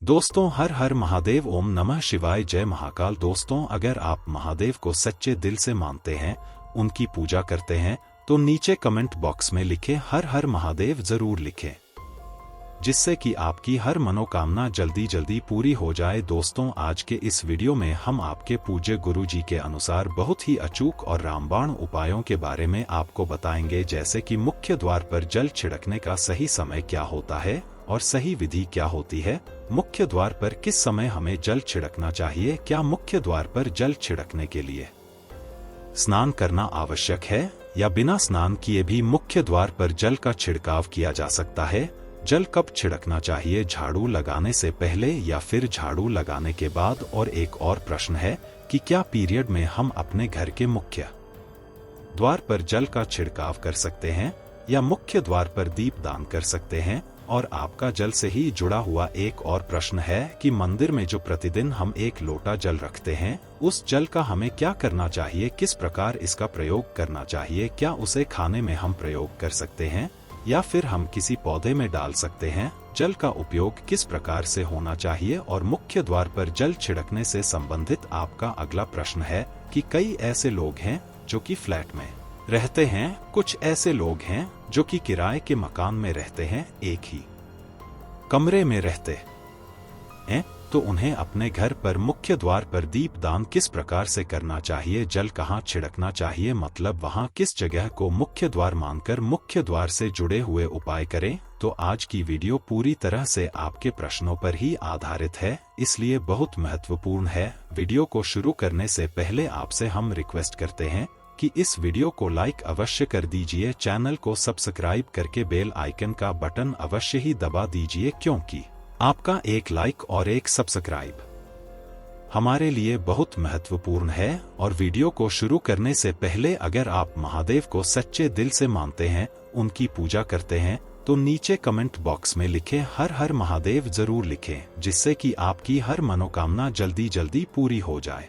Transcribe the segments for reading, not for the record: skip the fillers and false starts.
दोस्तों, हर हर महादेव, ओम नमः शिवाय, जय महाकाल। दोस्तों, अगर आप महादेव को सच्चे दिल से मानते हैं, उनकी पूजा करते हैं, तो नीचे कमेंट बॉक्स में लिखें हर हर महादेव जरूर लिखें, जिससे कि आपकी हर मनोकामना जल्दी जल्दी पूरी हो जाए। दोस्तों, आज के इस वीडियो में हम आपके पूज्य गुरु जी के अनुसार बहुत ही अचूक और रामबाण उपायों के बारे में आपको बताएंगे, जैसे कि मुख्य द्वार पर जल छिड़कने का सही समय क्या होता है और सही विधि क्या होती है, मुख्य द्वार पर किस समय हमें जल छिड़कना चाहिए, क्या मुख्य द्वार पर जल छिड़कने के लिए स्नान करना आवश्यक है या बिना स्नान किए भी मुख्य द्वार पर जल का छिड़काव किया जा सकता है, जल कब छिड़कना चाहिए, झाड़ू लगाने से पहले या फिर झाड़ू लगाने के बाद। और एक और प्रश्न है कि क्या पीरियड में हम अपने घर के मुख्य द्वार पर जल का छिड़काव कर सकते हैं या मुख्य द्वार पर दीपदान कर सकते हैं। और आपका जल से ही जुड़ा हुआ एक और प्रश्न है कि मंदिर में जो प्रतिदिन हम एक लोटा जल रखते हैं, उस जल का हमें क्या करना चाहिए, किस प्रकार इसका प्रयोग करना चाहिए, क्या उसे खाने में हम प्रयोग कर सकते हैं या फिर हम किसी पौधे में डाल सकते हैं, जल का उपयोग किस प्रकार से होना चाहिए। और मुख्य द्वार पर जल छिड़कने से संबंधित आपका अगला प्रश्न है कि कई ऐसे लोग हैं जो कि फ्लैट में रहते हैं, कुछ ऐसे लोग हैं जो कि किराए के मकान में रहते हैं, एक ही कमरे में रहते हैं, तो उन्हें अपने घर पर मुख्य द्वार पर दीपदान किस प्रकार से करना चाहिए, जल कहाँ छिड़कना चाहिए, मतलब वहां किस जगह को मुख्य द्वार मानकर मुख्य द्वार से जुड़े हुए उपाय करें। तो आज की वीडियो पूरी तरह से आपके प्रश्नों पर ही आधारित है, इसलिए बहुत महत्वपूर्ण है। वीडियो को शुरू करने से पहले आपसे हम रिक्वेस्ट करते हैं कि इस वीडियो को लाइक अवश्य कर दीजिए, चैनल को सब्सक्राइब करके बेल आइकन का बटन अवश्य ही दबा दीजिए, क्योंकि आपका एक लाइक और एक सब्सक्राइब हमारे लिए बहुत महत्वपूर्ण है। और वीडियो को शुरू करने से पहले अगर आप महादेव को सच्चे दिल से मानते हैं, उनकी पूजा करते हैं, तो नीचे कमेंट बॉक्स में लिखें हर हर महादेव जरूर लिखें, जिससे कि आपकी हर मनोकामना जल्दी जल्दी पूरी हो जाए।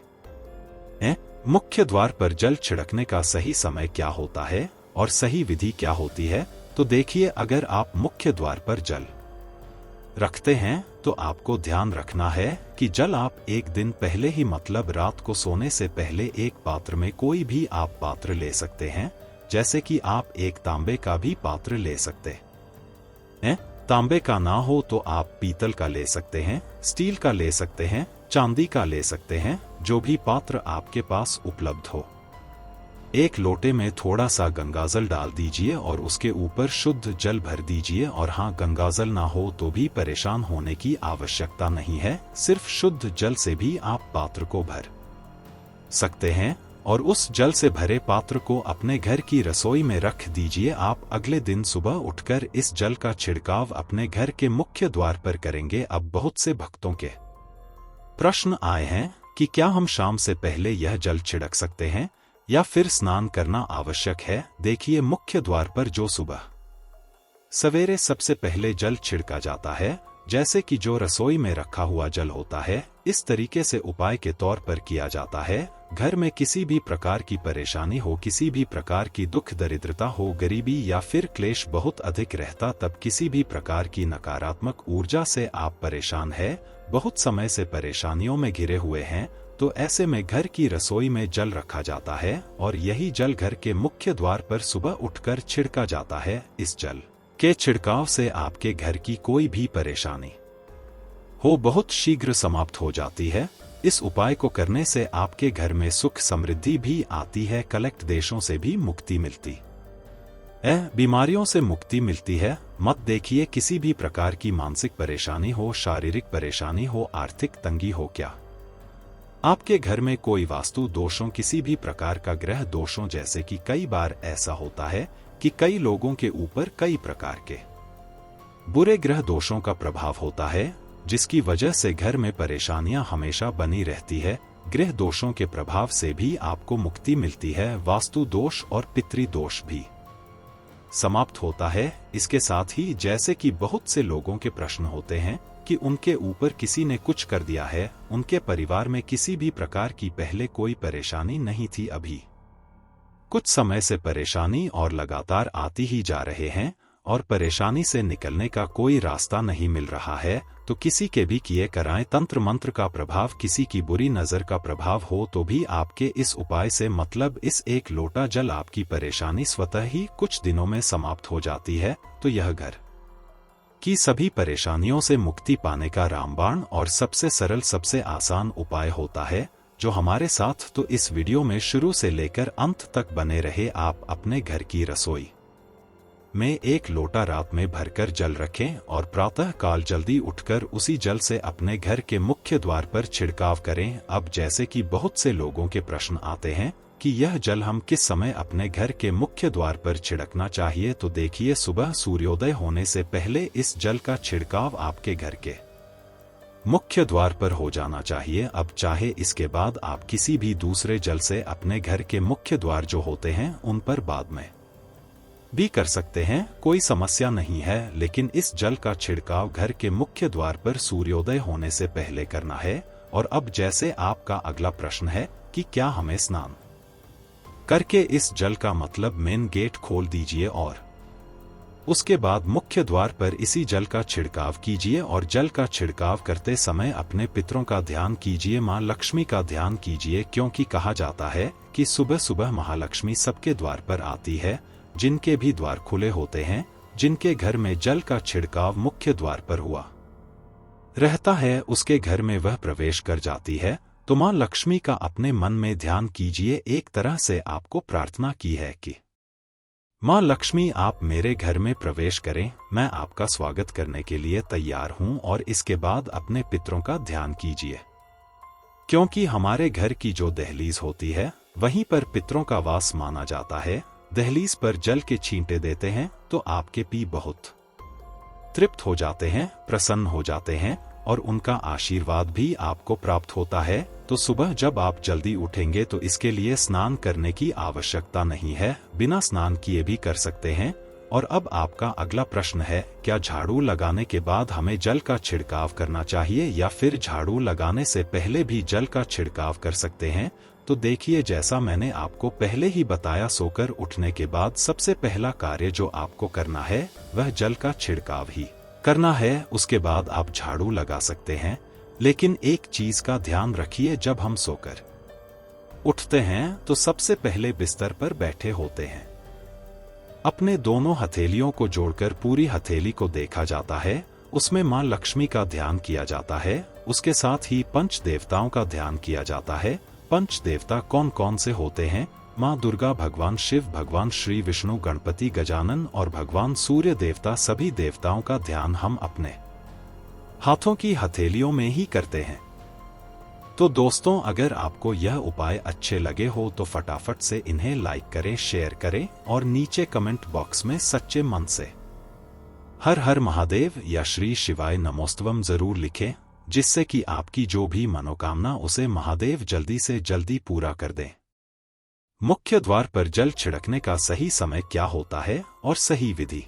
मुख्य द्वार पर जल छिड़कने का सही समय क्या होता है और सही विधि क्या होती है। तो देखिए, अगर आप मुख्य द्वार पर जल रखते हैं तो आपको ध्यान रखना है कि जल आप एक दिन पहले ही, मतलब रात को सोने से पहले, एक पात्र में, कोई भी आप पात्र ले सकते हैं, जैसे कि आप एक तांबे का भी पात्र ले सकते हैं। तांबे का ना हो तो आप पीतल का ले सकते हैं, स्टील का ले सकते हैं, चांदी का ले सकते हैं, जो भी पात्र आपके पास उपलब्ध हो। एक लोटे में थोड़ा सा गंगाजल डाल दीजिए और उसके ऊपर शुद्ध जल भर दीजिए। और हाँ, गंगाजल ना हो तो भी परेशान होने की आवश्यकता नहीं है, सिर्फ शुद्ध जल से भी आप पात्र को भर सकते हैं और उस जल से भरे पात्र को अपने घर की रसोई में रख दीजिए। आप अगले दिन सुबह उठकर इस जल का छिड़काव अपने घर के मुख्य द्वार पर करेंगे। अब बहुत से भक्तों के प्रश्न आए हैं कि क्या हम शाम से पहले यह जल छिड़क सकते हैं या फिर स्नान करना आवश्यक है। देखिए, मुख्य द्वार पर जो सुबह सवेरे सबसे पहले जल छिड़का जाता है, जैसे कि जो रसोई में रखा हुआ जल होता है, इस तरीके से उपाय के तौर पर किया जाता है। घर में किसी भी प्रकार की परेशानी हो, किसी भी प्रकार की दुख दरिद्रता हो, गरीबी या फिर क्लेश बहुत अधिक रहता, तब किसी भी प्रकार की नकारात्मक ऊर्जा से आप परेशान हैं, बहुत समय से परेशानियों में घिरे हुए हैं, तो ऐसे में घर की रसोई में जल रखा जाता है और यही जल घर के मुख्य द्वार पर सुबह उठकर छिड़का जाता है। इस जल के छिड़काव से आपके घर की कोई भी परेशानी हो बहुत शीघ्र समाप्त हो जाती है। इस उपाय को करने से आपके घर में सुख समृद्धि भी आती है, कलेक्ट देशों से भी मुक्ति मिलती है, बीमारियों से मुक्ति मिलती है। मत देखिए, किसी भी प्रकार की मानसिक परेशानी हो, शारीरिक परेशानी हो, आर्थिक तंगी हो, क्या आपके घर में कोई वास्तु दोषों, किसी भी प्रकार का ग्रह दोषों, जैसे कि कई बार ऐसा होता है कि कई लोगों के ऊपर कई प्रकार के बुरे ग्रह दोषों का प्रभाव होता है, जिसकी वजह से घर में परेशानियां हमेशा बनी रहती है। ग्रह दोषों के प्रभाव से भी आपको मुक्ति मिलती है, वास्तु दोष और पितृ दोष भी समाप्त होता है। इसके साथ ही जैसे कि बहुत से लोगों के प्रश्न होते हैं कि उनके ऊपर किसी ने कुछ कर दिया है, उनके परिवार में किसी भी प्रकार की पहले कोई परेशानी नहीं थी, अभी कुछ समय से परेशानी और लगातार आती ही जा रहे हैं, और परेशानी से निकलने का कोई रास्ता नहीं मिल रहा है, तो किसी के भी किए कराएं तंत्र मंत्र का प्रभाव, किसी की बुरी नजर का प्रभाव हो तो भी आपके इस उपाय से मतलब इस एक लोटा जल आपकी परेशानी स्वतः ही कुछ दिनों में समाप्त हो जाती है। तो यह घर की सभी परेशानियों से मुक्ति पाने का रामबाण और सबसे सरल सबसे आसान उपाय होता है, जो हमारे साथ तो इस वीडियो में शुरू से लेकर अंत तक बने रहे। आप अपने घर की रसोई में एक लोटा रात में भरकर जल रखें और प्रातः काल जल्दी उठकर उसी जल से अपने घर के मुख्य द्वार पर छिड़काव करें। अब जैसे कि बहुत से लोगों के प्रश्न आते हैं कि यह जल हम किस समय अपने घर के मुख्य द्वार पर छिड़कना चाहिए, तो देखिए, सुबह सूर्योदय होने से पहले इस जल का छिड़काव आपके घर के मुख्य द्वार पर हो जाना चाहिए। अब चाहे इसके बाद आप किसी भी दूसरे जल से अपने घर के मुख्य द्वार जो होते हैं उन पर बाद में भी कर सकते हैं, कोई समस्या नहीं है, लेकिन इस जल का छिड़काव घर के मुख्य द्वार पर सूर्योदय होने से पहले करना है। और अब जैसे आपका अगला प्रश्न है कि क्या हमें स्नान करके इस जल का मतलब मेन गेट खोल दीजिए और उसके बाद मुख्य द्वार पर इसी जल का छिड़काव कीजिए। और जल का छिड़काव करते समय अपने पितरों का ध्यान कीजिए, मां लक्ष्मी का ध्यान कीजिए, क्योंकि कहा जाता है कि सुबह सुबह महालक्ष्मी सबके द्वार पर आती है। जिनके भी द्वार खुले होते हैं, जिनके घर में जल का छिड़काव मुख्य द्वार पर हुआ रहता है, उसके घर में वह प्रवेश कर जाती है। तो मां लक्ष्मी का अपने मन में ध्यान कीजिए। एक तरह से आपको प्रार्थना की है कि मां लक्ष्मी, आप मेरे घर में प्रवेश करें, मैं आपका स्वागत करने के लिए तैयार हूं। और इसके बाद अपने पितरों का ध्यान कीजिए, क्योंकि हमारे घर की जो दहलीज होती है वहीं पर पितरों का वास माना जाता है। दहलीज पर जल के छींटे देते हैं तो आपके पी बहुत तृप्त हो जाते हैं, प्रसन्न हो जाते हैं और उनका आशीर्वाद भी आपको प्राप्त होता है। तो सुबह जब आप जल्दी उठेंगे तो इसके लिए स्नान करने की आवश्यकता नहीं है, बिना स्नान किए भी कर सकते हैं। और अब आपका अगला प्रश्न है, क्या झाड़ू लगाने के बाद हमें जल का छिड़काव करना चाहिए या फिर झाड़ू लगाने से पहले भी जल का छिड़काव कर सकते हैं? तो देखिए, जैसा मैंने आपको पहले ही बताया, सोकर उठने के बाद सबसे पहला कार्य जो आपको करना है वह जल का छिड़काव ही करना है। उसके बाद आप झाड़ू लगा सकते हैं, लेकिन एक चीज का ध्यान रखिए, जब हम सोकर उठते हैं तो सबसे पहले बिस्तर पर बैठे होते हैं, अपने दोनों हथेलियों को जोड़कर पूरी हथेली को देखा जाता है, उसमें मां लक्ष्मी का ध्यान किया जाता है। उसके साथ ही पंच देवताओं का ध्यान किया जाता है। पंच देवता कौन कौन से होते हैं? मां दुर्गा, भगवान शिव, भगवान श्री विष्णु, गणपति, गजानन और भगवान सूर्य देवता। सभी देवताओं का ध्यान हम अपने हाथों की हथेलियों में ही करते हैं। तो दोस्तों, अगर आपको यह उपाय अच्छे लगे हो तो फटाफट से इन्हें लाइक करें, शेयर करें और नीचे कमेंट बॉक्स में सच्चे मन से हर हर महादेव या श्री शिवाय नमोस्तवम जरूर लिखें, जिससे कि आपकी जो भी मनोकामना उसे महादेव जल्दी से जल्दी पूरा कर दें। मुख्य द्वार पर जल छिड़कने का सही समय क्या होता है और सही विधि